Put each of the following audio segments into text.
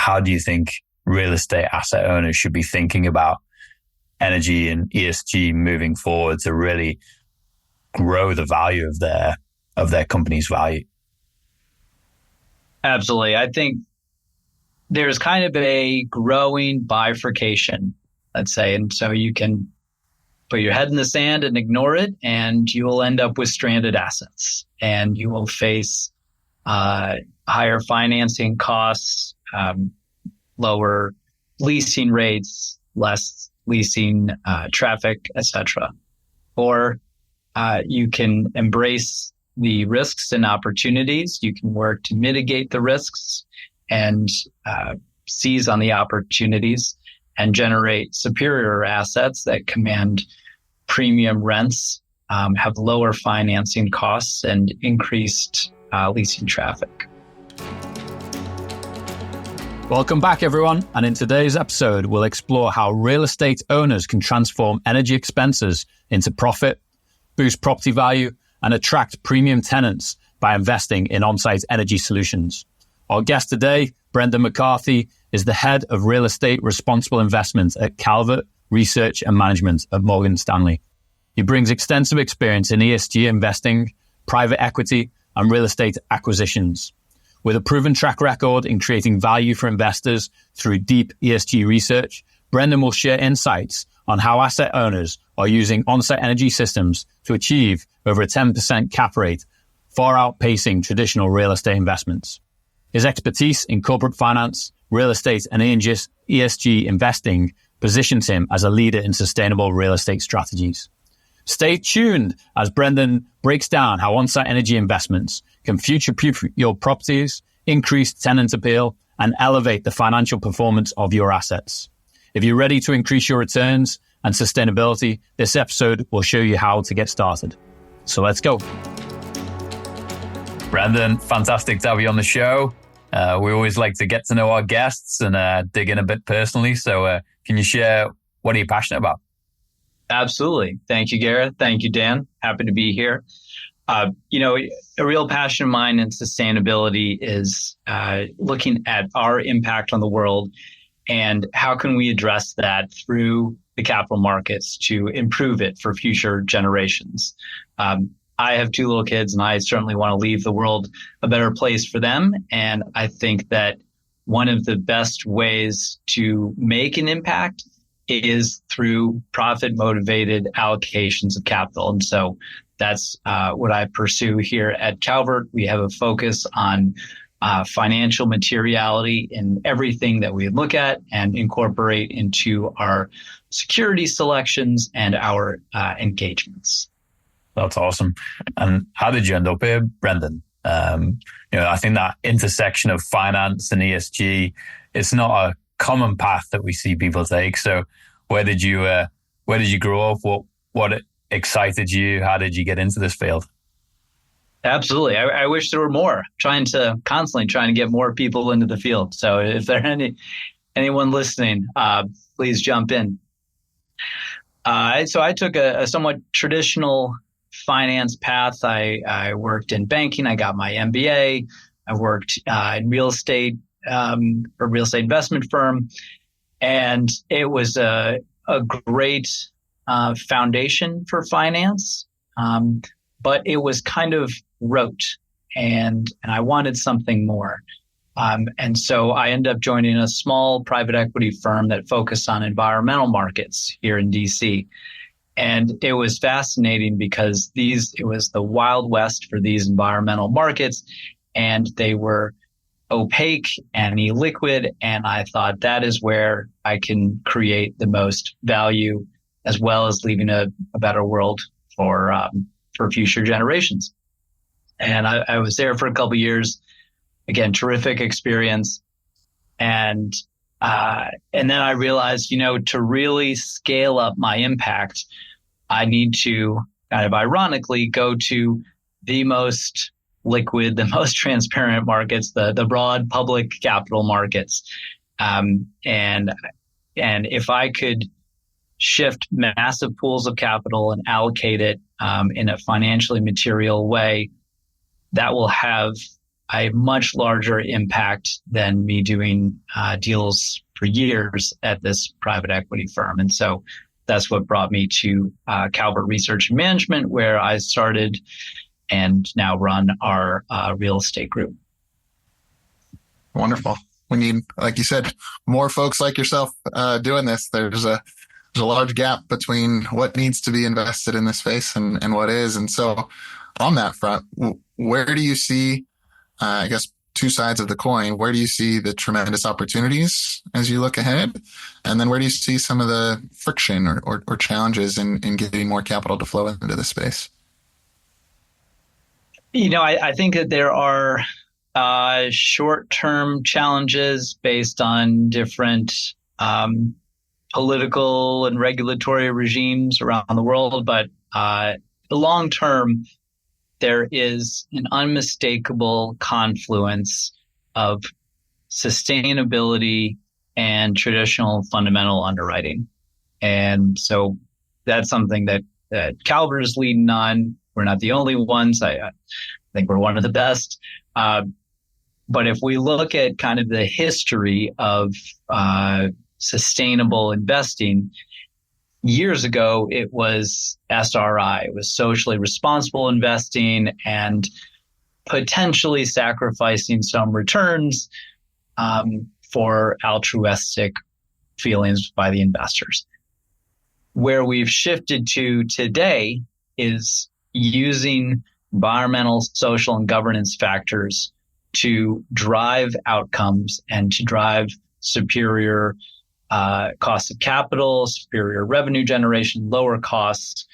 how do you think real estate asset owners should be thinking about energy and ESG moving forward to really grow the value of their company's value? Absolutely. I think there's kind of a growing bifurcation, let's say. And so you can put your head in the sand and ignore it, and you will end up with stranded assets, and you will face higher financing costs, lower leasing rates, less leasing traffic, etc. Or you can embrace the risks and opportunities. You can work to mitigate the risks and seize on the opportunities and generate superior assets that command premium rents, have lower financing costs, and increased leasing traffic. Welcome back, everyone. And in today's episode, we'll explore how real estate owners can transform energy expenses into profit, boost property value, and attract premium tenants by investing in on-site energy solutions. Our guest today, Brendan McCarthy, is the head of real estate responsible investment at Calvert Research and Management at Morgan Stanley. He brings extensive experience in ESG investing, private equity, and real estate acquisitions. With a proven track record in creating value for investors through deep ESG research, Brendan will share insights on how asset owners are using on-site energy systems to achieve over a 10% cap rate, far outpacing traditional real estate investments. His expertise in corporate finance, real estate, and ESG investing positions him as a leader in sustainable real estate strategies. Stay tuned as Brendan breaks down how on-site energy investments can future-proof your properties, increase tenant appeal, and elevate the financial performance of your assets. If you're ready to increase your returns and sustainability, this episode will show you how to get started. So let's go. Brendan, fantastic to have you on the show. We always like to get to know our guests and dig in a bit personally. So can you share what are you passionate about? Absolutely. Thank you, Gareth. Thank you, Dan. Happy to be here. A real passion of mine in sustainability is looking at our impact on the world and how can we address that through the capital markets to improve it for future generations. I have 2 little kids, and I certainly want to leave the world a better place for them. And I think that one of the best ways to make an impact is through profit-motivated allocations of capital. And so that's what I pursue here at Calvert. We have a focus on financial materiality in everything that we look at and incorporate into our security selections and our engagements. That's awesome. And how did you end up here, Brendan? I think that intersection of finance and ESG, it's not a common path that we see people take. So where did you grow up? What excited you? How did you get into this field? Absolutely. I wish there were more. Constantly trying to get more people into the field. So if there are anyone listening, please jump in. So I took a somewhat traditional finance path. I worked in banking. I got my MBA. I worked in real estate, a real estate investment firm. And it was a great foundation for finance. But it was kind of rote, and I wanted something more. And so I ended up joining a small private equity firm that focused on environmental markets here in DC. And it was fascinating because it was the Wild West for these environmental markets, and they were opaque and illiquid. And I thought that is where I can create the most value, as well as leaving a better world for future generations. And I was there for a couple of years. Again, terrific experience. And then I realized, to really scale up my impact, I need to kind of ironically go to the most liquid, the most transparent markets, the broad public capital markets. And if I could shift massive pools of capital and allocate it in a financially material way, that will have a much larger impact than me doing deals for years at this private equity firm. And so that's what brought me to Calvert Research and Management, where I started and now run our real estate group. Wonderful. We need, like you said, more folks like yourself doing this. There's a large gap between what needs to be invested in this space and what is. And so on that front, where do you see, I guess, two sides of the coin? Where do you see the tremendous opportunities as you look ahead? And then where do you see some of the friction or challenges in getting more capital to flow into the space? I think that there are short-term challenges based on different political and regulatory regimes around the world. But long-term, there is an unmistakable confluence of sustainability and traditional fundamental underwriting. And so that's something that Calvert is leading on. We're not the only ones. I think we're one of the best. But if we look at kind of the history of sustainable investing, years ago, it was SRI. It was socially responsible investing and potentially sacrificing some returns for altruistic feelings by the investors. Where we've shifted to today is using environmental, social, and governance factors to drive outcomes and to drive superior cost of capital, superior revenue generation, lower costs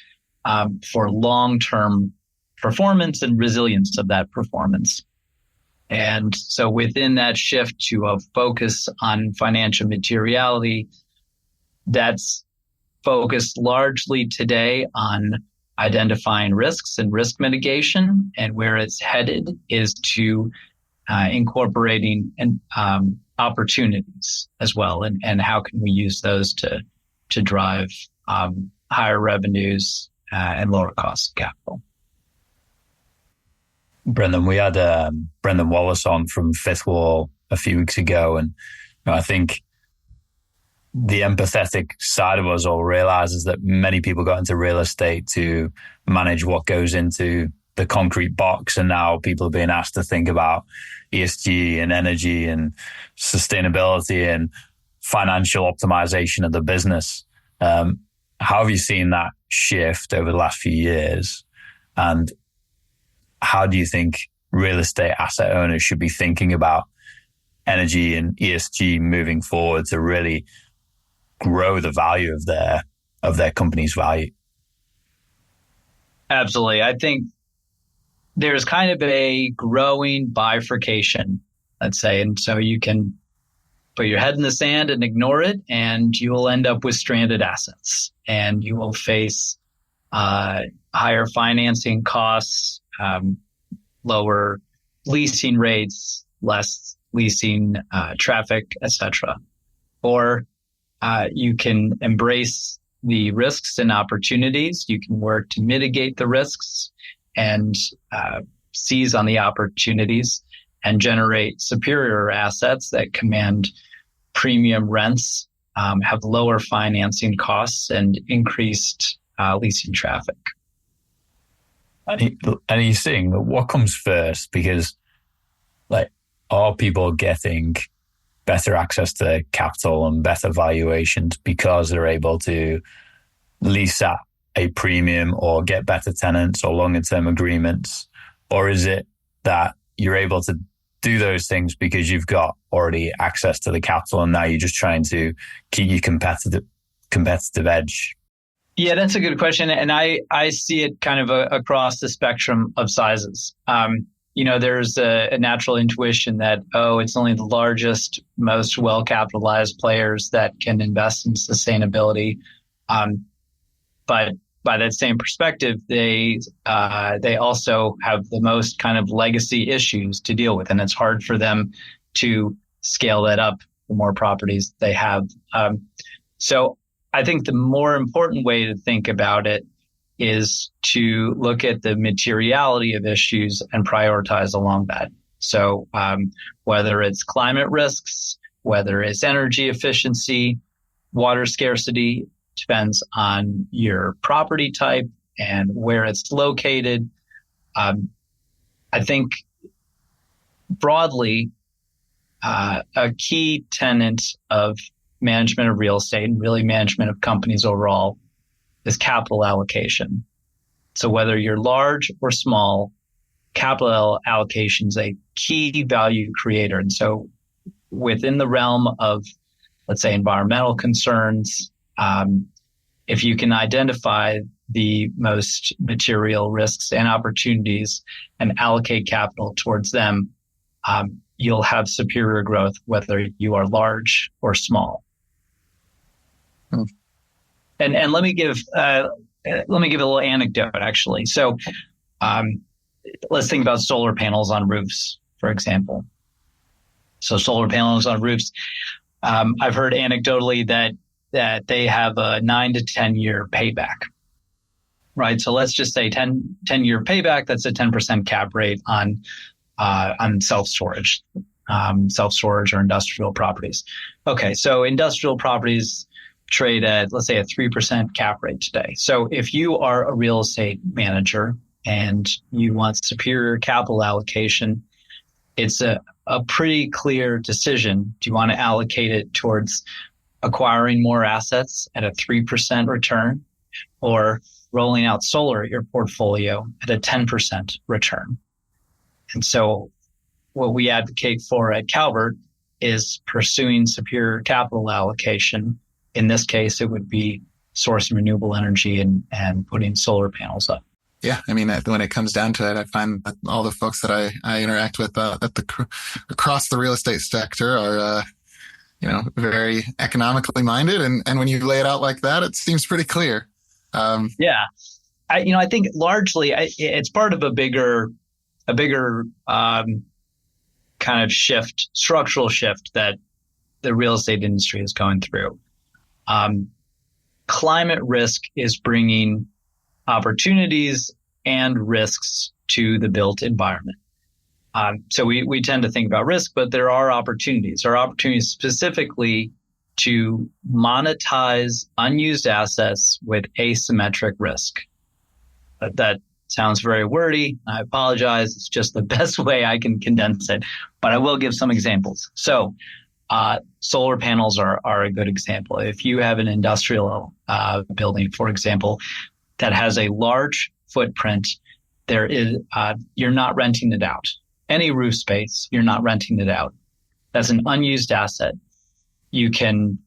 for long-term performance and resilience of that performance. And so within that shift to a focus on financial materiality, that's focused largely today on identifying risks and risk mitigation. And where it's headed is to incorporating opportunities as well, and how can we use those to drive higher revenues and lower costs of capital. Brendan, we had Brendan Wallace on from Fifth Wall a few weeks ago, and I think the empathetic side of us all realizes that many people got into real estate to manage what goes into the concrete box, and now people are being asked to think about ESG and energy and sustainability and financial optimization of the business. How have you seen that shift over the last few years? And how do you think real estate asset owners should be thinking about energy and ESG moving forward to really grow the value of their company's value? Absolutely. I think there's kind of a growing bifurcation, let's say. And so you can put your head in the sand and ignore it, and you will end up with stranded assets, and you will face higher financing costs, lower leasing rates, less leasing traffic, etc. Or you can embrace the risks and opportunities. You can work to mitigate the risks and seize on the opportunities and generate superior assets that command premium rents, have lower financing costs, and increased leasing traffic. And are you seeing what comes first? Because are people getting better access to capital and better valuations because they're able to lease at a premium or get better tenants or longer term agreements? Or is it that you're able to do those things because you've got already access to the capital and now you're just trying to keep your competitive edge? Yeah, that's a good question. And I see it kind of across the spectrum of sizes. There's a natural intuition that, it's only the largest, most well-capitalized players that can invest in sustainability. But by that same perspective, they also have the most kind of legacy issues to deal with, and it's hard for them to scale that up the more properties they have. So I think the more important way to think about it is to look at the materiality of issues and prioritize along that. So whether it's climate risks, whether it's energy efficiency, water scarcity, depends on your property type and where it's located. I think broadly, a key tenet of management of real estate and really management of companies overall is capital allocation. So whether you're large or small, capital allocation is a key value creator. And so within the realm of, let's say, environmental concerns, if you can identify the most material risks and opportunities and allocate capital towards them, you'll have superior growth, whether you are large or small. And let me give a little anecdote, actually. So let's think about solar panels on roofs, for example. So solar panels on roofs, I've heard anecdotally that they have a 9 to 10 year payback, right? So let's just say 10 year payback. That's a 10% cap rate on self-storage or industrial properties. Okay, so industrial properties trade at, let's say, a 3% cap rate today. So if you are a real estate manager and you want superior capital allocation, it's a pretty clear decision. Do you want to allocate it towards acquiring more assets at a 3% return or rolling out solar at your portfolio at a 10% return? And so what we advocate for at Calvert is pursuing superior capital allocation. In this case, it would be sourcing renewable energy and putting solar panels up. Yeah, I mean, when it comes down to it, I find that all the folks that I interact with across the real estate sector are, very economically minded. And when you lay it out like that, it seems pretty clear. Yeah, I think largely it's part of a bigger kind of structural shift that the real estate industry is going through. Climate risk is bringing opportunities and risks to the built environment. So we tend to think about risk, but there are opportunities. There are opportunities specifically to monetize unused assets with asymmetric risk. That sounds very wordy. I apologize. It's just the best way I can condense it, but I will give some examples. So solar panels are a good example. If you have an industrial building, for example, that has a large footprint, you're not renting it out. Any roof space, you're not renting it out. That's an unused asset. You can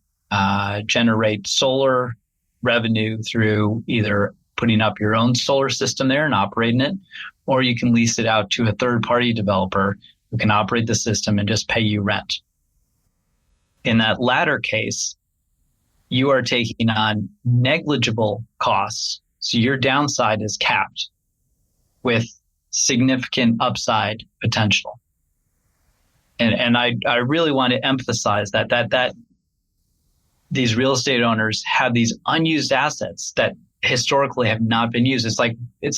generate solar revenue through either putting up your own solar system there and operating it, or you can lease it out to a third-party developer who can operate the system and just pay you rent. In that latter case, you are taking on negligible costs, so your downside is capped with significant upside potential. And I really want to emphasize that these real estate owners have these unused assets that historically have not been used. It's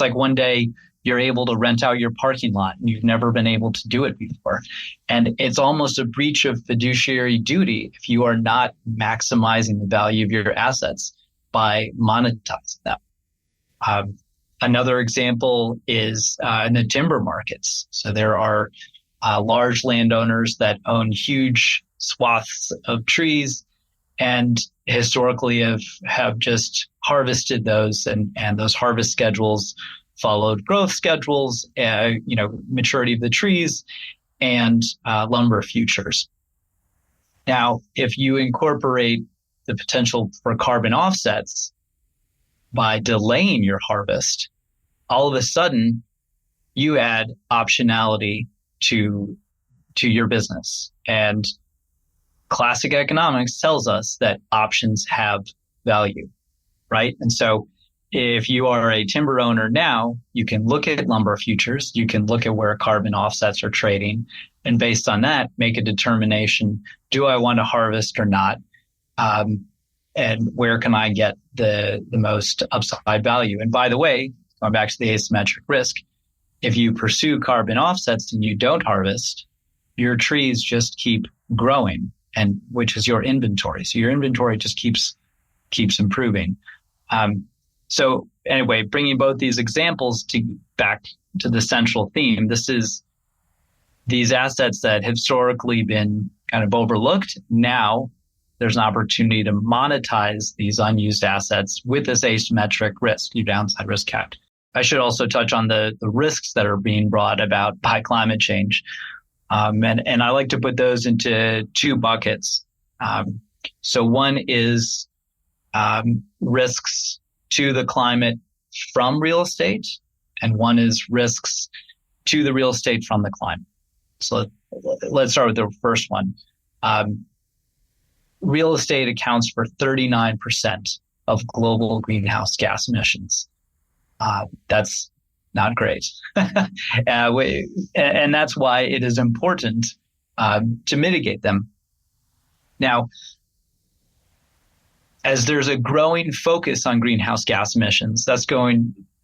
like one day you're able to rent out your parking lot and you've never been able to do it before. And it's almost a breach of fiduciary duty if you are not maximizing the value of your assets by monetizing them. Another example is in the timber markets. So there are large landowners that own huge swaths of trees and historically have just harvested those, and those harvest schedules followed growth schedules, maturity of the trees, and lumber futures. Now, if you incorporate the potential for carbon offsets by delaying your harvest, all of a sudden you add optionality to your business. And classic economics tells us that options have value, right? And so if you are a timber owner now, you can look at lumber futures, you can look at where carbon offsets are trading, and based on that, make a determination, do I want to harvest or not? And where can I get the most upside value? And by the way, going back to the asymmetric risk, if you pursue carbon offsets and you don't harvest, your trees just keep growing, and which is your inventory. So your inventory just keeps improving. So anyway, bringing both these examples back to the central theme, this is these assets that have historically been kind of overlooked. Now there's an opportunity to monetize these unused assets with this asymmetric risk, your downside risk capped. I should also touch on the risks that are being brought about by climate change. And I like to put those into two buckets. So one is risks to the climate from real estate, and one is risks to the real estate from the climate. So let's start with the first one. Real estate accounts for 39% of global greenhouse gas emissions. That's not great. And that's why it is important to mitigate them. Now, as there's a growing focus on greenhouse gas emissions,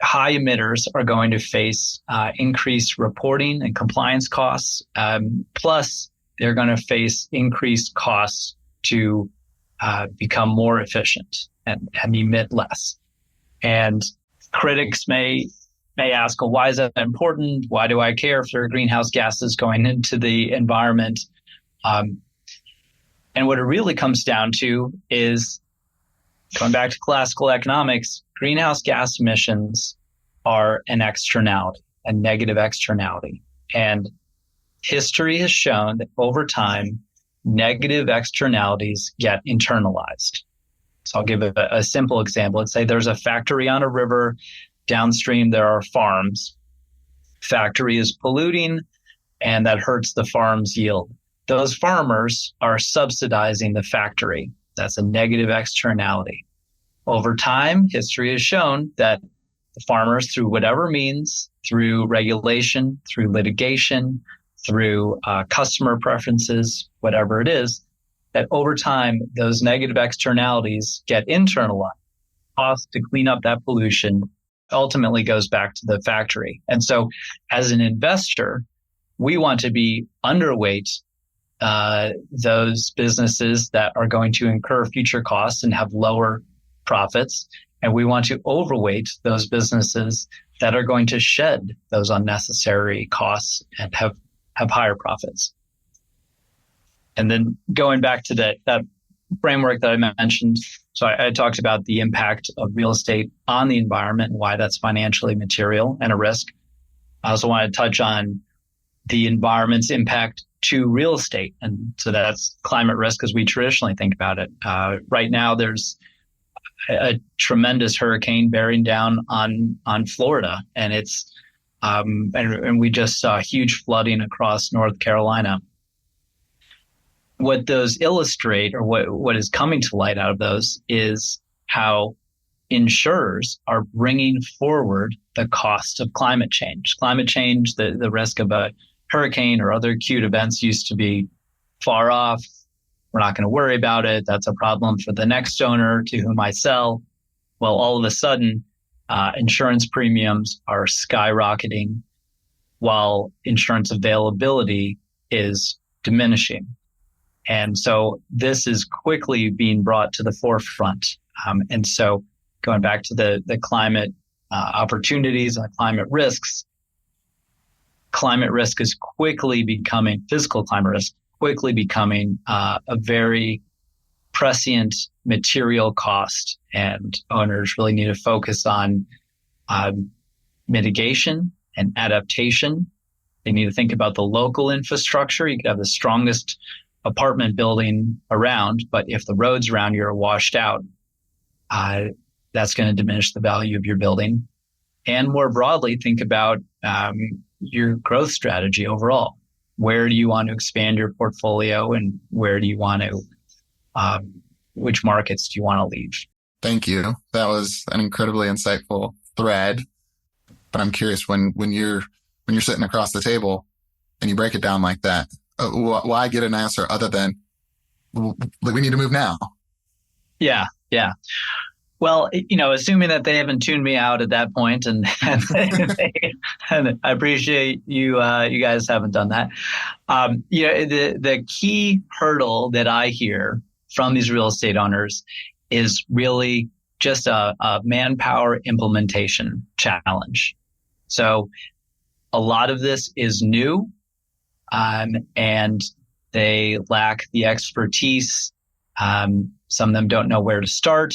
high emitters are going to face increased reporting and compliance costs. Plus, they're going to face increased costs to become more efficient and emit less. And critics may ask, well, why is that important? Why do I care if there are greenhouse gases going into the environment? And what it really comes down to is, going back to classical economics, greenhouse gas emissions are an externality, a negative externality. And history has shown that over time, negative externalities get internalized. So I'll give a simple example. Let's say there's a factory on a river. Downstream, there are farms. Factory is polluting, and that hurts the farm's yield. Those farmers are subsidizing the factory. That's a negative externality. Over time, history has shown that the farmers, through whatever means, through regulation, through litigation, through customer preferences, whatever it is, that over time, those negative externalities get internalized. Cost to clean up that pollution ultimately goes back to the factory. And so as an investor, we want to be underweight those businesses that are going to incur future costs and have lower profits. And we want to overweight those businesses that are going to shed those unnecessary costs and have higher profits. And then going back to that framework that I mentioned, so I talked about the impact of real estate on the environment and why that's financially material and a risk. I also want to touch on the environment's impact to real estate. And so that's climate risk as we traditionally think about it. Right now, there's a tremendous hurricane bearing down on Florida, and it's and we just saw huge flooding across North Carolina. What those illustrate, or what is coming to light out of those, is how insurers are bringing forward the cost of climate change. Climate change, the risk of a hurricane or other acute events used to be far off. We're not going to worry about it. That's a problem for the next owner to whom I sell. Well, all of a sudden, insurance premiums are skyrocketing while insurance availability is diminishing. And so this is quickly being brought to the forefront. And so going back to the climate opportunities and the climate risks is quickly becoming, physical climate risk, quickly becoming a very prescient material cost. And owners really need to focus on mitigation and adaptation. They need to think about the local infrastructure. You could have the strongest apartment building around, but if the roads around you are washed out, that's going to diminish the value of your building. And more broadly, think about your growth strategy overall. Where do you want to expand your portfolio, and where do you want to, which markets do you want to leave? Thank you. That was an incredibly insightful thread. But I'm curious, when you're sitting across the table and you break it down like that, why get an answer other than we need to move now? Yeah. Well, assuming that they haven't tuned me out at that point, and I appreciate you guys haven't done that. The key hurdle that I hear from these real estate owners is really just a manpower implementation challenge. So a lot of this is new, and they lack the expertise. Some of them don't know where to start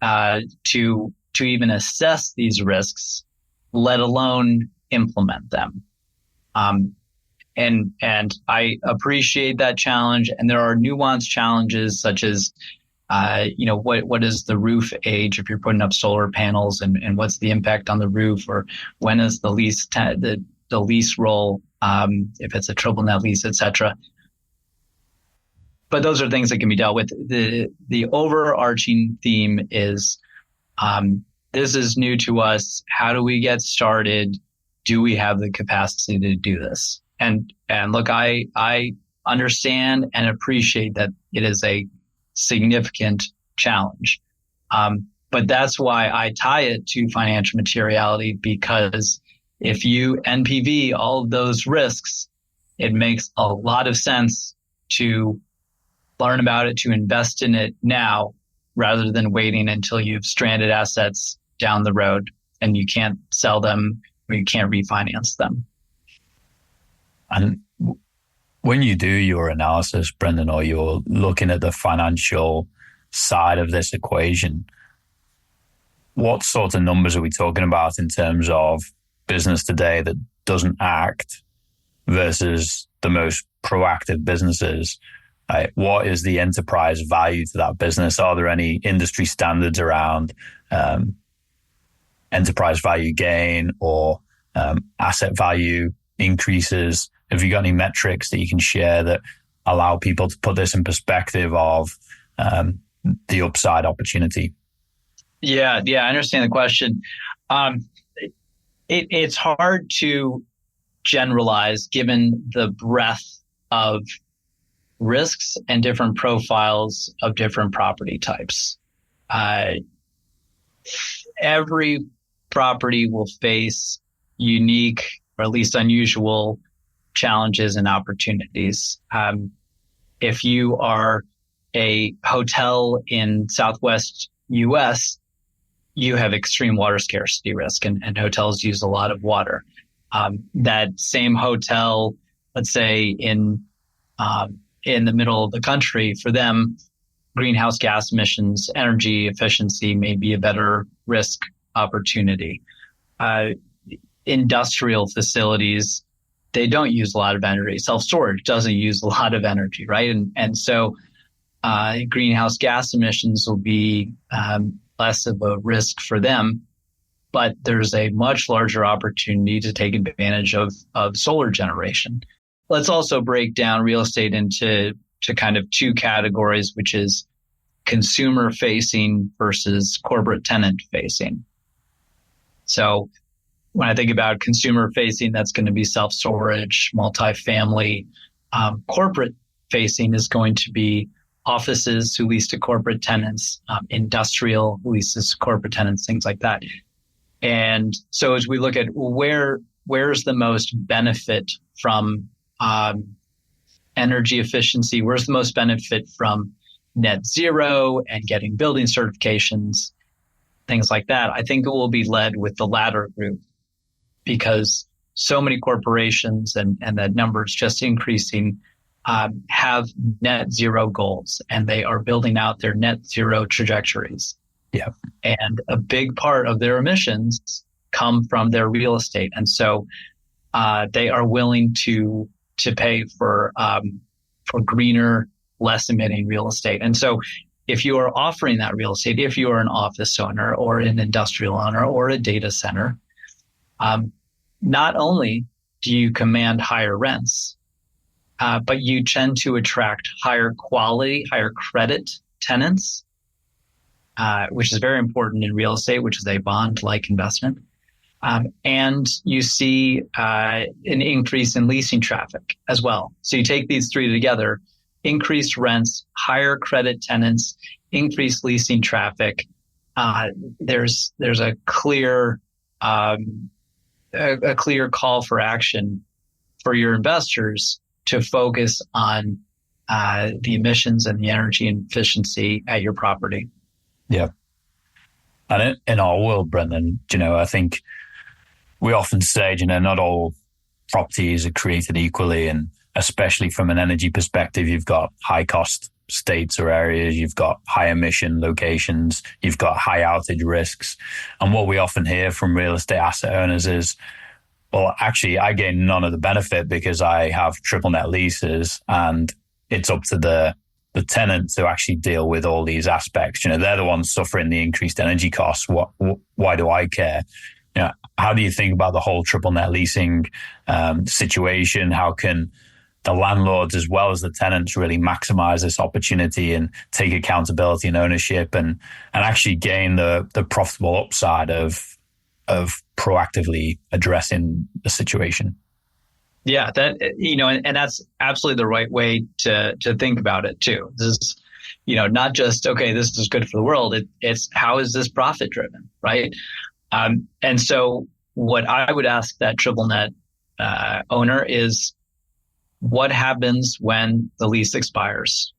to even assess these risks, let alone implement them. And I appreciate that challenge. And there are nuanced challenges such as, what is the roof age if you're putting up solar panels, and what's the impact on the roof, or when is the lease the lease roll if it's a triple net lease, etc. But those are things that can be dealt with. The overarching theme is this is new to us. How do we get started? Do we have the capacity to do this? And look, I understand and appreciate that it is a significant challenge. But that's why I tie it to financial materiality, because if you NPV all of those risks, it makes a lot of sense to learn about it, to invest in it now, rather than waiting until you've stranded assets down the road and you can't sell them or you can't refinance them. And when you do your analysis, Brendan, or you're looking at the financial side of this equation, what sort of numbers are we talking about in terms of business today that doesn't act versus the most proactive businesses? What is the enterprise value to that business? Are there any industry standards around enterprise value gain or asset value increases? Have you got any metrics that you can share that allow people to put this in perspective of the upside opportunity? Yeah, I understand the question. It's hard to generalize given the breadth of risks and different profiles of different property types. Every property will face unique, or at least unusual, challenges and opportunities. If you are a hotel in Southwest US, you have extreme water scarcity risk, and hotels use a lot of water. That same hotel, let's say in the middle of the country, for them, greenhouse gas emissions, energy efficiency may be a better risk opportunity. Industrial facilities, they don't use a lot of energy. Self-storage doesn't use a lot of energy, right? And so greenhouse gas emissions will be less of a risk for them, but there's a much larger opportunity to take advantage of solar generation. Let's also break down real estate into kind of two categories, which is consumer facing versus corporate tenant facing. So when I think about consumer facing, that's going to be self-storage, multifamily. Corporate facing is going to be offices who lease to corporate tenants, industrial leases to corporate tenants, things like that. And so as we look at where's the most benefit from energy efficiency, where's the most benefit from net zero and getting building certifications, things like that, I think it will be led with the latter group, because so many corporations, and that number is just increasing, have net zero goals, and they are building out their net zero trajectories. Yeah. And a big part of their emissions come from their real estate. And so they are willing to pay for greener, less emitting real estate. And so if you are offering that real estate, if you are an office owner or an industrial owner or a data center, not only do you command higher rents, but you tend to attract higher quality, higher credit tenants, which is very important in real estate, which is a bond-like investment. And you see an increase in leasing traffic as well. So you take these three together: increased rents, higher credit tenants, increased leasing traffic. there's a clear a clear call for action for your investors to focus on the emissions and the energy efficiency at your property. Yeah. And in our world, Brendan, I think we often say, not all properties are created equally. And especially from an energy perspective, you've got high cost states or areas, you've got high emission locations, you've got high outage risks. And what we often hear from real estate asset owners is, well, actually, I gain none of the benefit because I have triple net leases, and it's up to the tenant to actually deal with all these aspects. They're the ones suffering the increased energy costs. Why do I care? How do you think about the whole triple net leasing situation? How can the landlords as well as the tenants really maximize this opportunity and take accountability and ownership and actually gain the profitable upside of proactively addressing the situation? Yeah, and that's absolutely the right way to think about it too. This is, not just, okay, this is good for the world. It's how is this profit driven, right? And so what I would ask that triple net owner is, what happens when the lease expires?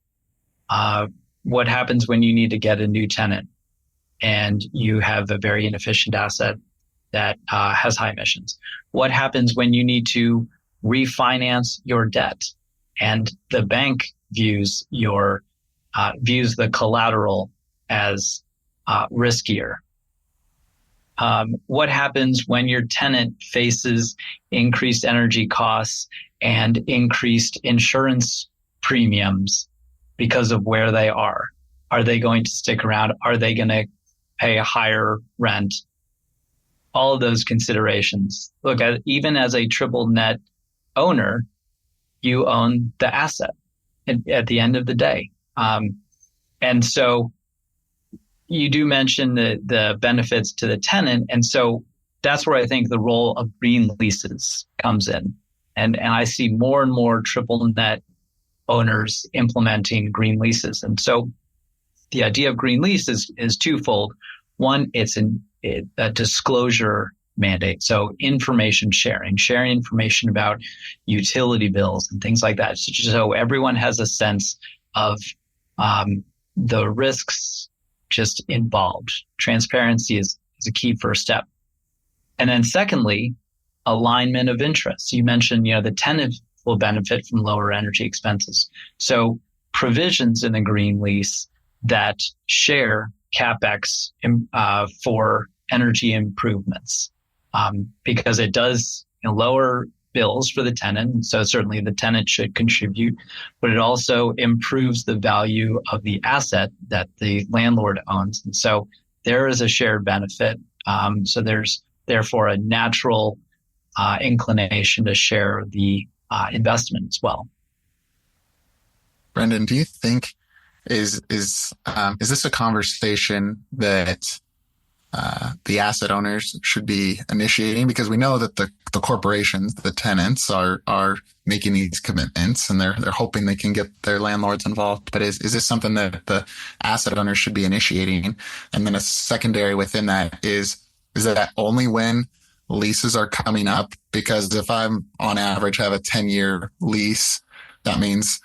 What happens when you need to get a new tenant and you have a very inefficient asset that has high emissions? What happens when you need to refinance your debt and the bank views the collateral as riskier? What happens when your tenant faces increased energy costs and increased insurance premiums because of where they are? Are they going to stick around? Are they going to pay a higher rent? All of those considerations. Look, even as a triple net owner, you own the asset at the end of the day. And so you do mention the benefits to the tenant. And so that's where I think the role of green leases comes in. And I see more and more triple net owners implementing green leases. And so the idea of green leases is twofold. One, it's a disclosure mandate. So sharing information about utility bills and things like that. So everyone has a sense of the risks just involved. Transparency is a key first step. And then secondly, alignment of interests. You mentioned, the tenant will benefit from lower energy expenses. So provisions in a green lease that share CapEx for energy improvements, because it does lower bills for the tenant. And so certainly the tenant should contribute, but it also improves the value of the asset that the landlord owns. And so there is a shared benefit. So there's therefore a natural inclination to share the investment as well. Brendan, do you think is this a conversation that the asset owners should be initiating? Because we know that the corporations, the tenants, are making these commitments and they're hoping they can get their landlords involved. But is this something that the asset owners should be initiating? And then a secondary within that is that only when leases are coming up? Because if I'm on average have a 10-year lease, that means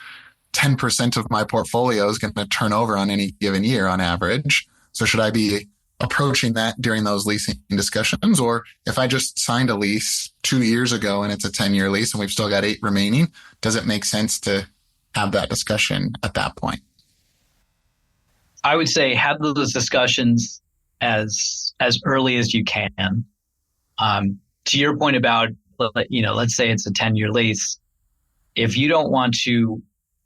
10% of my portfolio is going to turn over on any given year on average. So should I be approaching that during those leasing discussions? Or if I just signed a lease 2 years ago and it's a 10-year lease and we've still got 8 remaining, does it make sense to have that discussion at that point? I would say have those discussions as early as you can. To your point about, let's say it's a 10-year lease. If you don't want to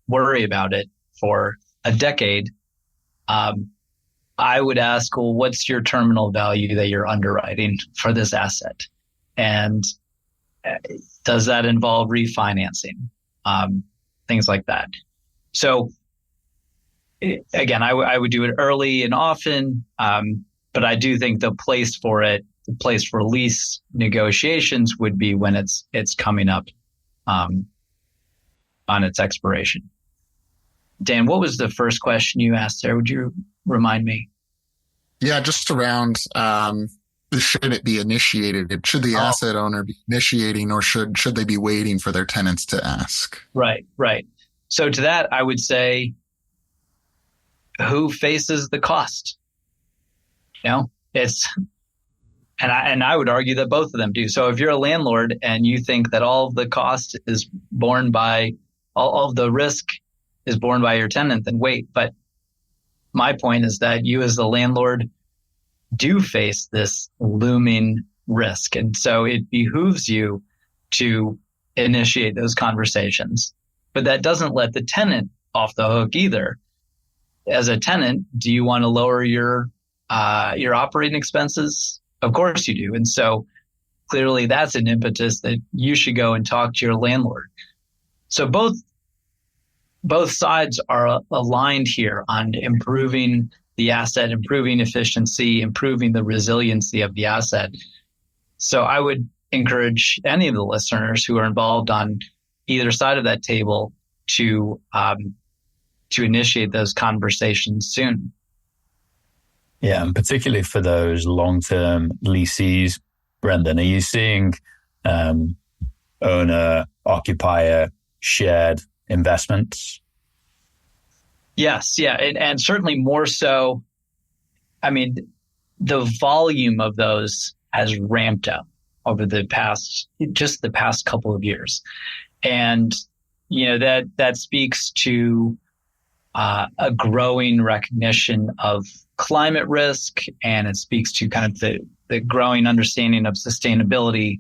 worry about it for a decade, I would ask, well, what's your terminal value that you're underwriting for this asset? And does that involve refinancing? Things like that. So again, I would do it early and often, but I do think the place for lease negotiations would be when it's coming up on its expiration. Dan, what was the first question you asked there? Would you remind me? Yeah, just around, should it be initiated? Should the asset owner be initiating, or should they be waiting for their tenants to ask? Right. So to that, I would say, who faces the cost? It's, and I would argue that both of them do. So if you're a landlord and you think that all of the cost is borne by, all of the risk is borne by your tenant, then wait. But my point is that you as the landlord do face this looming risk. And so it behooves you to initiate those conversations. But that doesn't let the tenant off the hook either. As a tenant, do you want to lower your operating expenses? Of course you do. And so clearly that's an impetus that you should go and talk to your landlord. So both sides are aligned here on improving the asset, improving efficiency, improving the resiliency of the asset. So I would encourage any of the listeners who are involved on either side of that table to initiate those conversations soon. Yeah, and particularly for those long-term leases, Brendan, are you seeing owner-occupier shared investments? Yes, yeah, and certainly more so. I mean, the volume of those has ramped up over the past couple of years, and that speaks to a growing recognition of climate risk, and it speaks to kind of the growing understanding of sustainability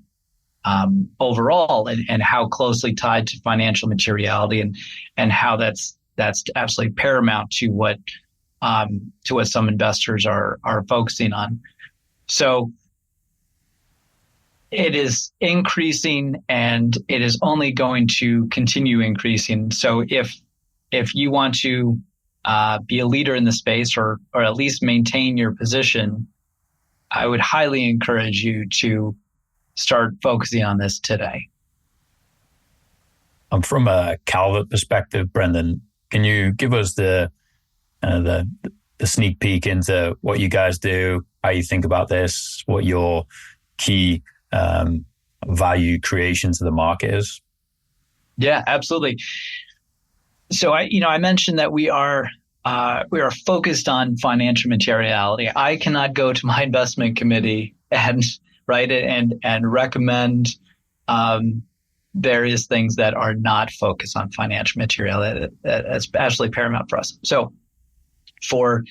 overall, and how closely tied to financial materiality, and how that's absolutely paramount to what some investors are focusing on. So it is increasing, and it is only going to continue increasing. So if you want to be a leader in the space, or at least maintain your position, I would highly encourage you to start focusing on this today. From a Calvert perspective, Brendan, can you give us the sneak peek into what you guys do, how you think about this, what your key value creation to the market is? Yeah, absolutely. So I mentioned that we are focused on financial materiality. I cannot go to my investment committee and recommend various things that are not focused on financial materiality. That's absolutely paramount for us. So for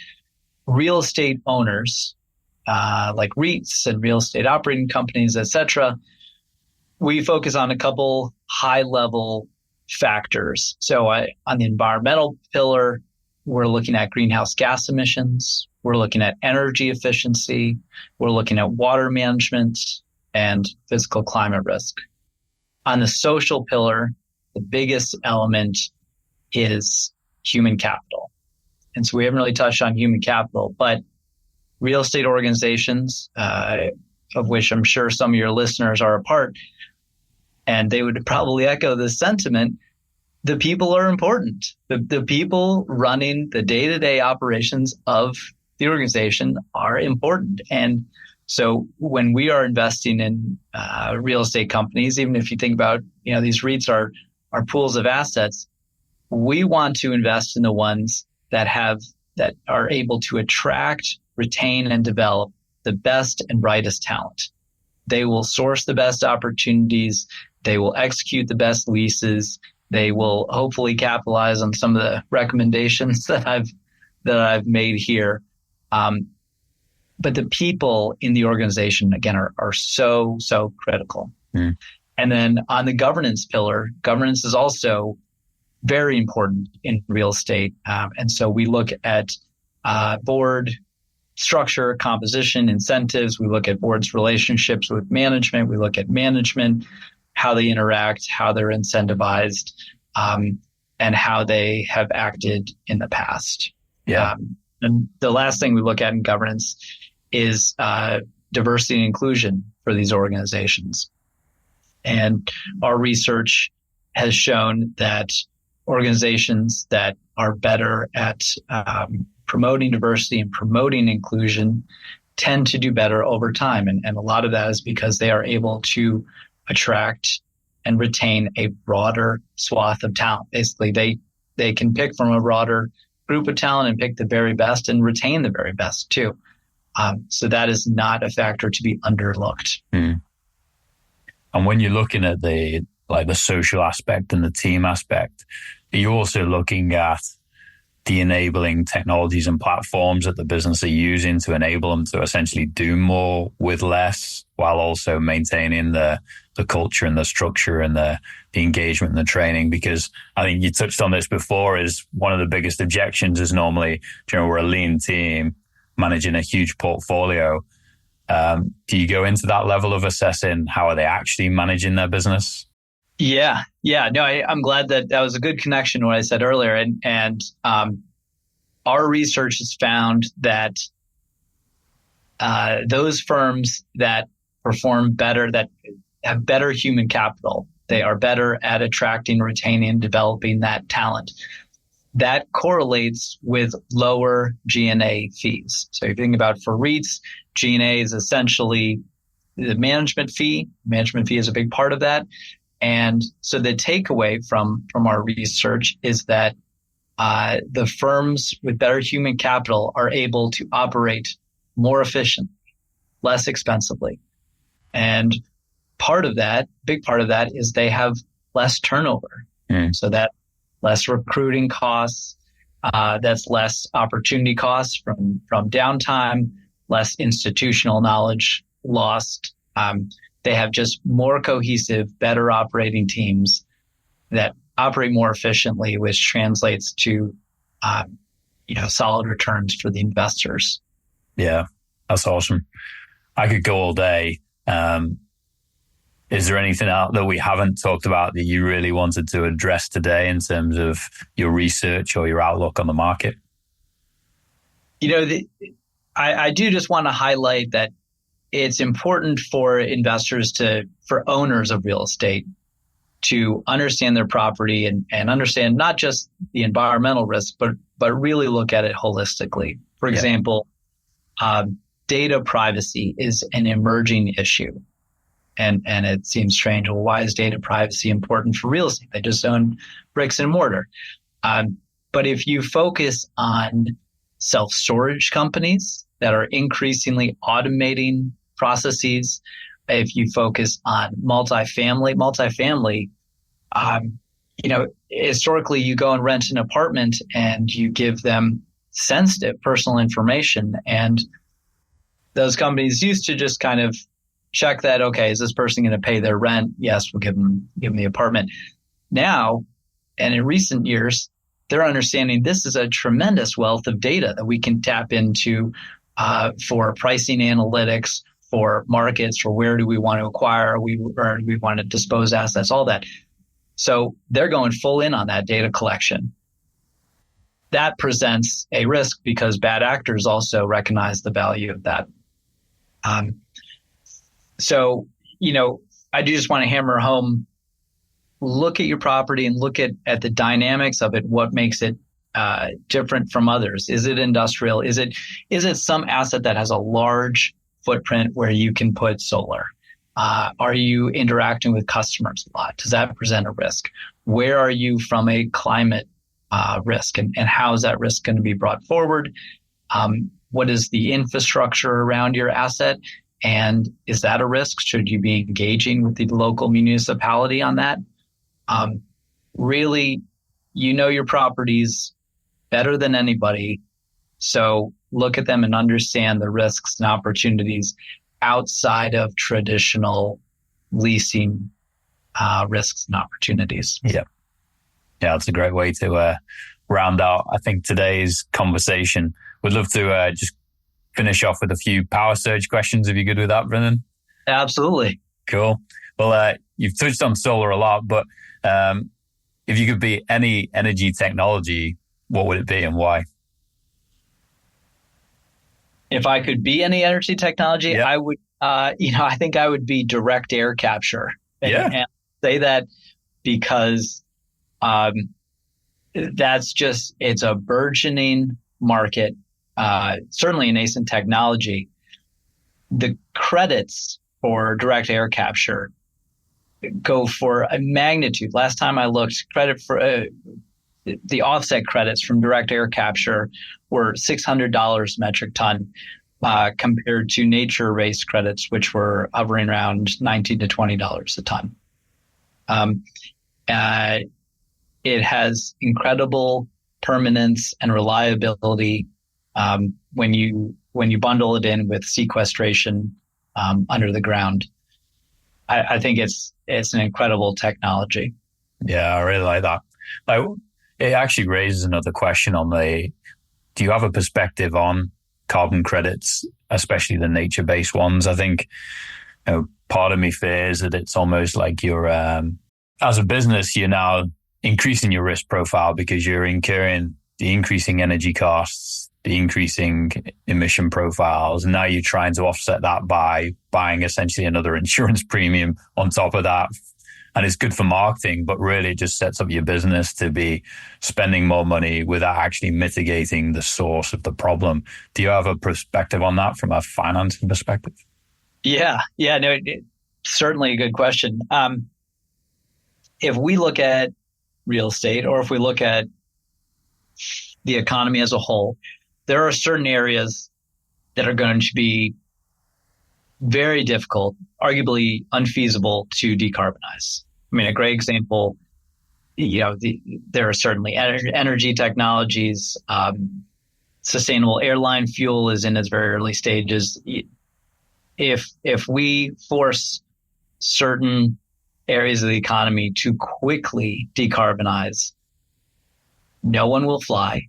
real estate owners, like REITs and real estate operating companies, et cetera, we focus on a couple high-level factors. So on the environmental pillar, we're looking at greenhouse gas emissions. We're looking at energy efficiency. We're looking at water management and physical climate risk. On the social pillar, the biggest element is human capital. And so we haven't really touched on human capital, but real estate organizations, of which I'm sure some of your listeners are a part, and they would probably echo this sentiment, the people are important. The people running the day-to-day operations of the organization are important. And so when we are investing in real estate companies, even if you think about, these REITs are pools of assets, we want to invest in the ones that are able to attract, retain, and develop the best and brightest talent. They will source the best opportunities. They will execute the best leases. They will hopefully capitalize on some of the recommendations that I've made here. But the people in the organization, again, are so critical. Mm. And then on the governance pillar, governance is also very important in real estate. And so we look at board structure, composition, incentives. We look at board's relationships with management. We look at management, how they interact, how they're incentivized, and how they have acted in the past. Yeah. And the last thing we look at in governance is diversity and inclusion for these organizations. And our research has shown that organizations that are better at promoting diversity and promoting inclusion tend to do better over time. And a lot of that is because they are able to attract and retain a broader swath of talent. Basically, they can pick from a broader group of talent and pick the very best and retain the very best too. So that is not a factor to be underlooked. Mm. And when you're looking at the social aspect and the team aspect, are you also looking at the enabling technologies and platforms that the business are using to enable them to essentially do more with less, while also maintaining the culture and the structure and the engagement and the training? Because I think you touched on this before, is one of the biggest objections is normally, we're a lean team managing a huge portfolio. Do you go into that level of assessing how are they actually managing their business? Yeah. No, I'm glad that was a good connection to what I said earlier. And our research has found that those firms that perform better, that have better human capital, they are better at attracting, retaining, developing that talent. That correlates with lower G&A fees. So if you think about for REITs, G&A is essentially the management fee. Management fee is a big part of that. And so the takeaway from our research is that the firms with better human capital are able to operate more efficiently, less expensively. And big part of that is they have less turnover. So that less recruiting costs, that's less opportunity costs from downtime, less institutional knowledge lost. They have just more cohesive, better operating teams that operate more efficiently, which translates to, solid returns for the investors. Yeah, that's awesome. I could go all day. Is there anything out that we haven't talked about that you really wanted to address today in terms of your research or your outlook on the market? I do just want to highlight that it's important for investors for owners of real estate to understand their property and understand not just the environmental risk, but really look at it holistically. For example, data privacy is an emerging issue. And it seems strange. Well, why is data privacy important for real estate? They just own bricks and mortar. But if you focus on self-storage companies that are increasingly automating processes, if you focus on multifamily, historically you go and rent an apartment and you give them sensitive personal information, and those companies used to just kind of check that, okay, is this person going to pay their rent? Yes, we'll give them the apartment. Now, and in recent years, they're understanding this is a tremendous wealth of data that we can tap into for pricing analytics, for markets, for where do we want to acquire, or do we want to dispose assets, all that. So they're going full in on that data collection. That presents a risk because bad actors also recognize the value of that. So, I do just want to hammer home, look at your property and look at the dynamics of it. What makes it different from others? Is it industrial? Is it some asset that has a large footprint where you can put solar? Are you interacting with customers a lot? Does that present a risk? Where are you from a climate risk, and how is that risk going to be brought forward? What is the infrastructure around your asset? And is that a risk? Should you be engaging with the local municipality on that? Really, your properties better than anybody. So look at them and understand the risks and opportunities outside of traditional leasing risks and opportunities. Yeah, that's a great way to round out, I think, today's conversation. We'd love to just finish off with a few power surge questions, if you're good with that, Brendan. Absolutely. Cool. Well, you've touched on solar a lot, but if you could be any energy technology, what would it be and why? If I could be any energy technology, I would, I think I would be direct air capture. And say that because it's a burgeoning market, certainly a nascent technology. The credits for direct air capture go for a magnitude. Last time I looked, credit for the offset credits from direct air capture were $600 metric ton, compared to nature-based credits, which were hovering around $19 to $20 a ton. It has incredible permanence and reliability when you bundle it in with sequestration under the ground. I think it's an incredible technology. Yeah, I really like that. It actually raises another question do you have a perspective on carbon credits, especially the nature-based ones? I think part of me fears that it's almost like you're, as a business, you're now increasing your risk profile because you're incurring the increasing energy costs, the increasing emission profiles. And now you're trying to offset that by buying essentially another insurance premium on top of that. And it's good for marketing, but really it just sets up your business to be spending more money without actually mitigating the source of the problem. Do you have a perspective on that from a financing perspective? Yeah, no, certainly a good question. If we look at real estate, or if we look at the economy as a whole, there are certain areas that are going to be very difficult, arguably unfeasible to decarbonize. I mean, a great example, there are certainly energy technologies. Sustainable airline fuel is in its very early stages. If we force certain areas of the economy to quickly decarbonize, no one will fly.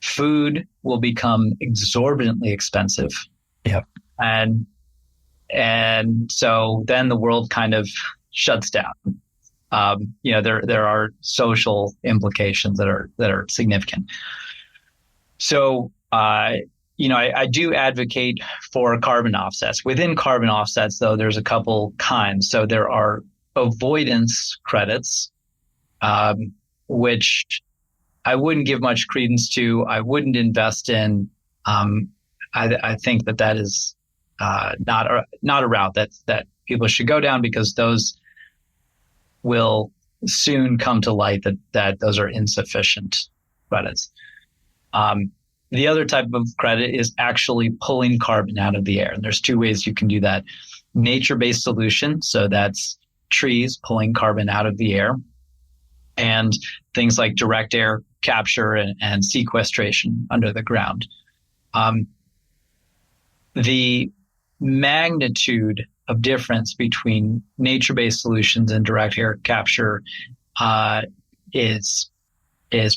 Food will become exorbitantly expensive. Yep. And so then the world kind of shuts down. There are social implications that are significant. So, I do advocate for carbon offsets. Within carbon offsets, though, there's a couple kinds. So there are avoidance credits, which I wouldn't give much credence to. I wouldn't invest in. I think that is not a route that people should go down, because those will soon come to light that those are insufficient credits. The other type of credit is actually pulling carbon out of the air. And there's two ways you can do that. Nature-based solution, so that's trees pulling carbon out of the air, and things like direct air capture and sequestration under the ground. The magnitude of difference between nature-based solutions and direct air capture is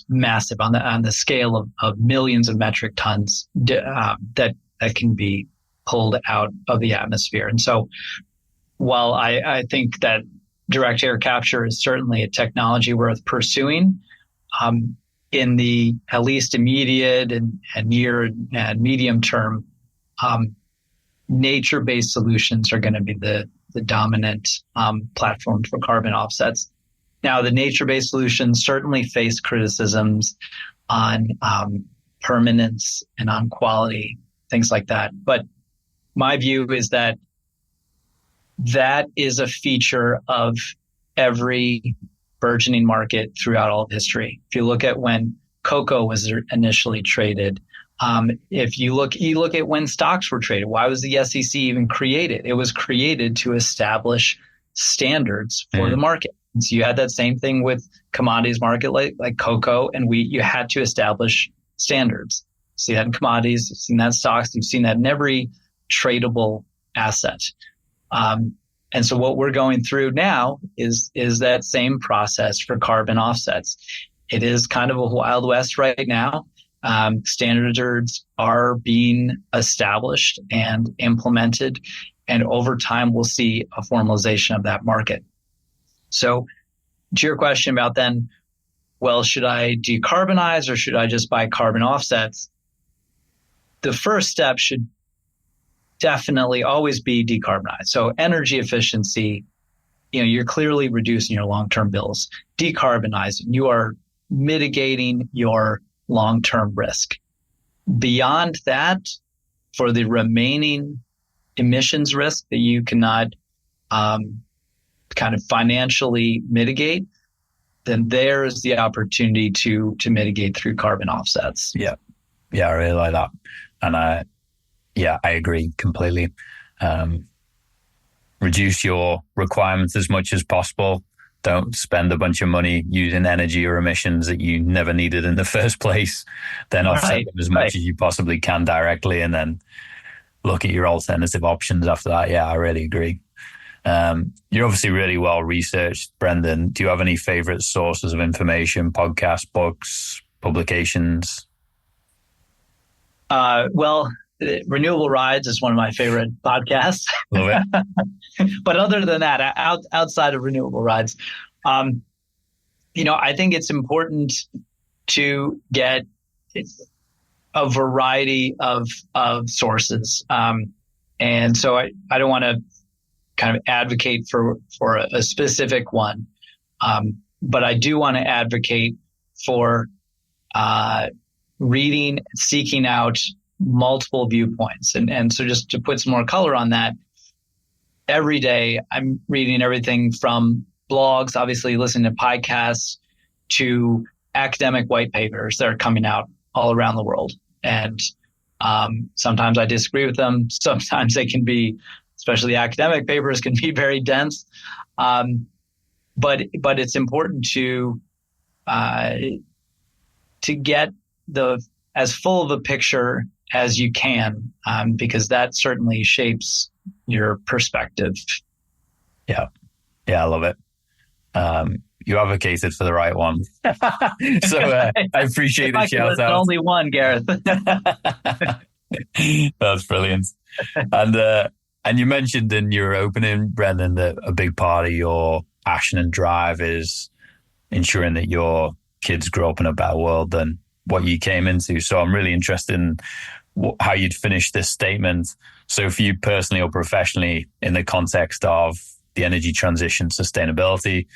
massive on the scale of millions of metric tons that can be pulled out of the atmosphere. And so, while I think that direct air capture is certainly a technology worth pursuing, in the at least immediate and near and medium term, nature-based solutions are going to be the dominant platform for carbon offsets. Now, the nature-based solutions certainly face criticisms on permanence and on quality, things like that. But my view is that is a feature of every burgeoning market throughout all of history. If you look at when cocoa was initially traded, if you look at when stocks were traded, why was the SEC even created? It was created to establish standards for the market. And so you had that same thing with commodities market like cocoa and wheat. You had to establish standards. You see that in commodities, you've seen that in stocks, you've seen that in every tradable asset. And so what we're going through now is that same process for carbon offsets. It is kind of a Wild West right now. Standards are being established and implemented, and over time we'll see a formalization of that market. So to your question about then, well, should I decarbonize or should I just buy carbon offsets? The first step should definitely always be decarbonize. So energy efficiency you're clearly reducing your long-term bills, decarbonizing. You are mitigating your long-term risk. Beyond that, for the remaining emissions risk that you cannot kind of financially mitigate, then there's the opportunity to mitigate through carbon offsets. Yeah, I really like that, and I agree completely. Reduce your requirements as much as possible. Don't spend a bunch of money using energy or emissions that you never needed in the first place. Then offset them as much as you possibly can directly, and then look at your alternative options after that. Yeah, I really agree. You're obviously really well researched, Brendan. Do you have any favorite sources of information, podcasts, books, publications? Well, Renewable Rides is one of my favorite podcasts. Love it. But other than that, outside of Renewable Rides, I think it's important to get a variety of sources. And so I don't want to kind of advocate for a specific one. But I do want to advocate for reading, seeking out multiple viewpoints. And so just to put some more color on that, every day I'm reading everything from blogs, obviously listening to podcasts, to academic white papers that are coming out all around the world. And sometimes I disagree with them. Sometimes they can be, especially academic papers, can be very dense. But it's important to get as full of a picture as you can, because that certainly shapes your perspective. Yeah, I love it. You advocated for the right one. So I appreciate the shout out. Only one, Gareth. That's brilliant. And you mentioned in your opening, Brendan, that a big part of your passion and drive is ensuring that your kids grow up in a better world than what you came into. So I'm really interested in how you'd finish this statement. So for you personally or professionally, in the context of the energy transition, sustainability,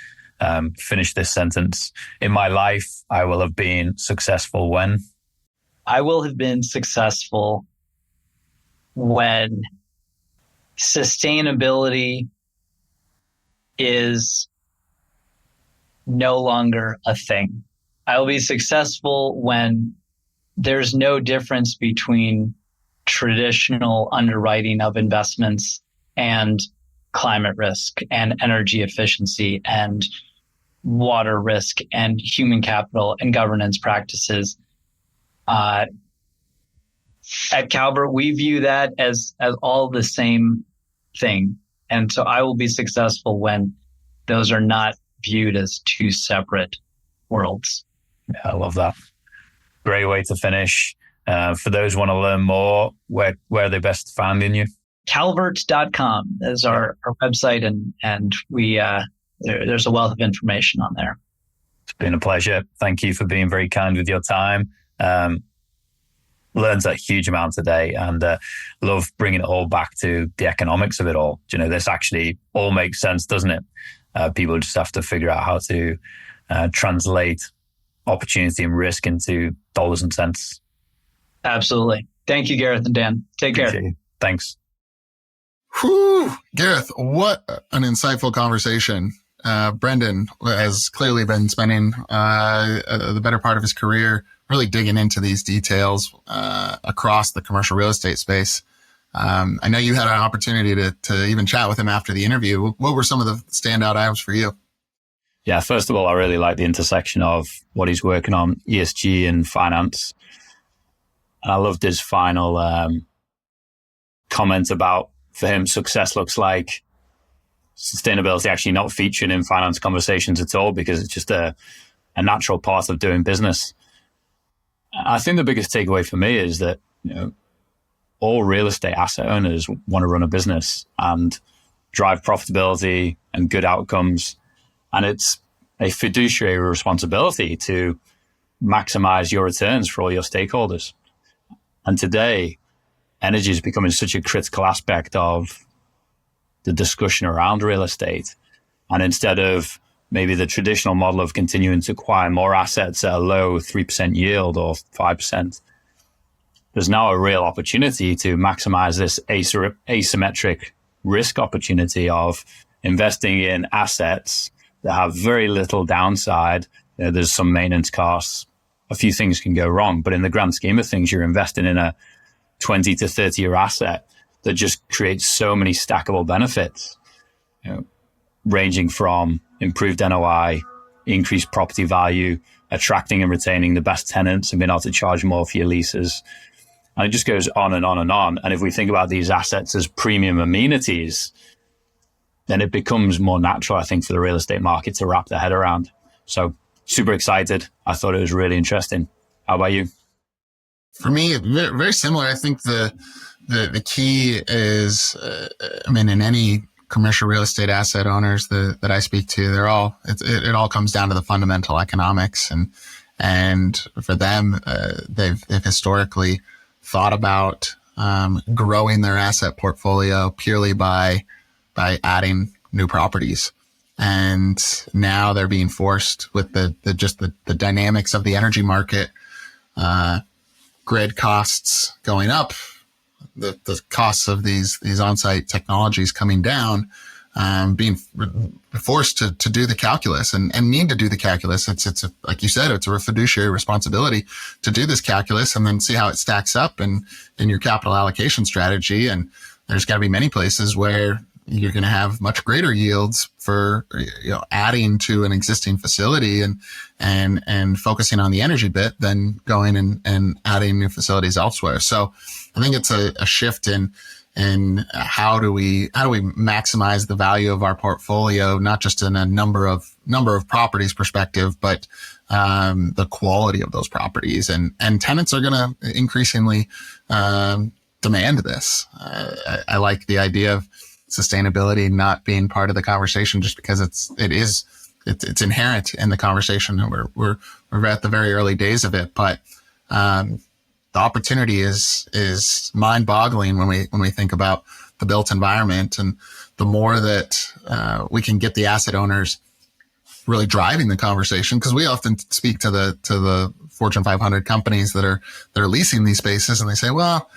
finish this sentence. In my life, I will have been successful when? I will have been successful when sustainability is no longer a thing. I will be successful when there's no difference between traditional underwriting of investments and climate risk and energy efficiency and water risk and human capital and governance practices. At Calvert, we view that as all the same thing. And so I will be successful when those are not viewed as two separate worlds. Yeah, I love that. Great way to finish. For those who want to learn more, where are they best finding you? Calvert.com is our website, and we there's a wealth of information on there. It's been a pleasure. Thank you for being very kind with your time. Learned a huge amount today, and love bringing it all back to the economics of it all. This actually all makes sense, doesn't it? People just have to figure out how to translate opportunity and risk into dollars and cents. Absolutely. Thank you, Gareth and Dan. Take care. Thanks. Whew, Gareth, what an insightful conversation. Brendan has clearly been spending the better part of his career really digging into these details across the commercial real estate space. I know you had an opportunity to even chat with him after the interview. What were some of the standout items for you? Yeah, first of all, I really like the intersection of what he's working on, ESG and finance. And I loved his final comment about, for him, success looks like sustainability actually not featured in finance conversations at all, because it's just a natural part of doing business. I think the biggest takeaway for me is that all real estate asset owners want to run a business and drive profitability and good outcomes. And it's a fiduciary responsibility to maximize your returns for all your stakeholders. And today, energy is becoming such a critical aspect of the discussion around real estate. And instead of maybe the traditional model of continuing to acquire more assets at a low 3% yield or 5%, there's now a real opportunity to maximize this asymmetric risk opportunity of investing in assets that have very little downside. There's some maintenance costs. A few things can go wrong, but in the grand scheme of things, you're investing in a 20 to 30 year asset that just creates so many stackable benefits, ranging from improved NOI, increased property value, attracting and retaining the best tenants and being able to charge more for your leases. And it just goes on and on and on. And if we think about these assets as premium amenities, then it becomes more natural, I think, for the real estate market to wrap their head around. So super excited. I thought it was really interesting. How about you? For me, very, very similar. I think the key is, in any commercial real estate asset owners that I speak to, it all comes down to the fundamental economics, and for them, they've historically thought about growing their asset portfolio purely by adding new properties, and now they're being forced with the dynamics of the energy market, grid costs going up, the costs of these on-site technologies coming down, being forced to do the calculus and need to do the calculus. It's like you said, it's a fiduciary responsibility to do this calculus and then see how it stacks up in your capital allocation strategy. And there's got to be many places where you're going to have much greater yields for adding to an existing facility and focusing on the energy bit than going and adding new facilities elsewhere. So I think it's a shift in how do we maximize the value of our portfolio, not just in a number of properties perspective, but the quality of those properties. And tenants are going to increasingly demand this. I like the idea of sustainability not being part of the conversation just because it's inherent in the conversation, and we're at the very early days of it. But the opportunity is mind-boggling when we think about the built environment, and the more that we can get the asset owners really driving the conversation, because we often speak to the Fortune 500 companies that are leasing these spaces, and they say, well,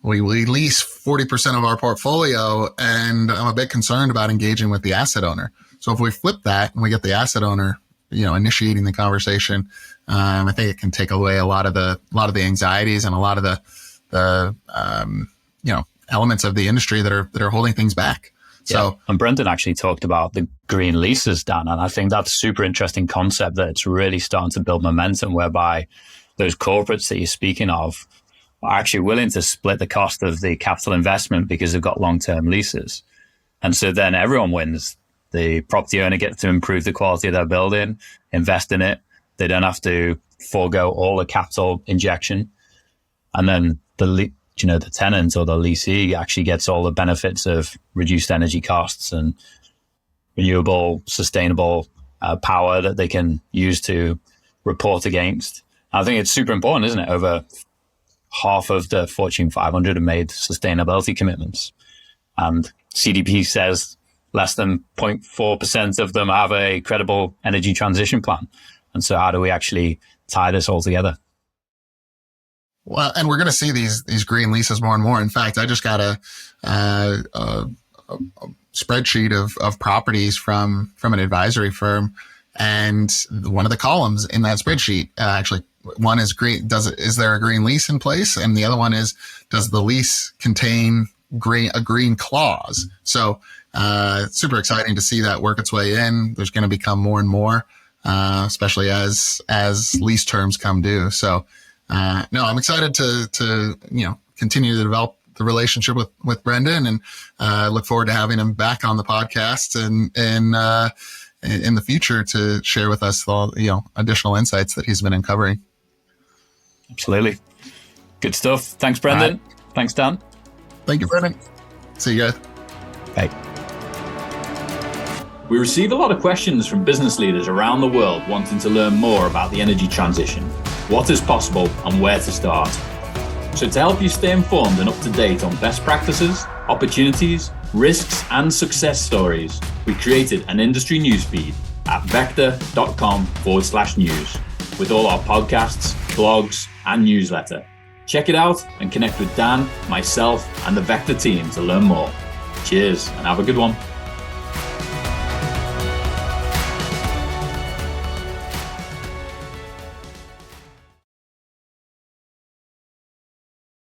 we lease 40% of our portfolio, and I'm a bit concerned about engaging with the asset owner. So if we flip that and we get the asset owner, initiating the conversation, I think it can take away a lot of the anxieties and a lot of the elements of the industry that are holding things back. So, yeah. And Brendan actually talked about the green leases, Dan, and I think that's a super interesting concept that it's really starting to build momentum, whereby those corporates that you're speaking of are actually willing to split the cost of the capital investment because they've got long-term leases. And so then everyone wins. The property owner gets to improve the quality of their building, invest in it. They don't have to forego all the capital injection. And then the tenant or the leasee actually gets all the benefits of reduced energy costs and renewable, sustainable power that they can use to report against. I think it's super important, isn't it? Over half of the Fortune 500 have made sustainability commitments. And CDP says less than 0.4% of them have a credible energy transition plan. And so how do we actually tie this all together? Well, and we're going to see these green leases more and more. In fact, I just got a spreadsheet of properties from an advisory firm, and one of the columns in that spreadsheet, actually, one is green. Is there a green lease in place? And the other one is, does the lease contain a green clause? So super exciting to see that work its way in. There's going to become more and more, especially as lease terms come due. So no, I'm excited to continue to develop the relationship with Brendan, and look forward to having him back on the podcast and in the future to share with us all additional insights that he's been uncovering. Absolutely. Good stuff. Thanks, Brendan. Right. Thanks, Dan. Thank you, Brendan. See you guys. Bye. We receive a lot of questions from business leaders around the world wanting to learn more about the energy transition, what is possible, and where to start. So to help you stay informed and up to date on best practices, opportunities, risks, and success stories, we created an industry newsfeed at VECKTA.com/news with all our podcasts, blogs, and newsletter. Check it out and connect with Dan, myself, and the VECKTA team to learn more. Cheers and have a good one.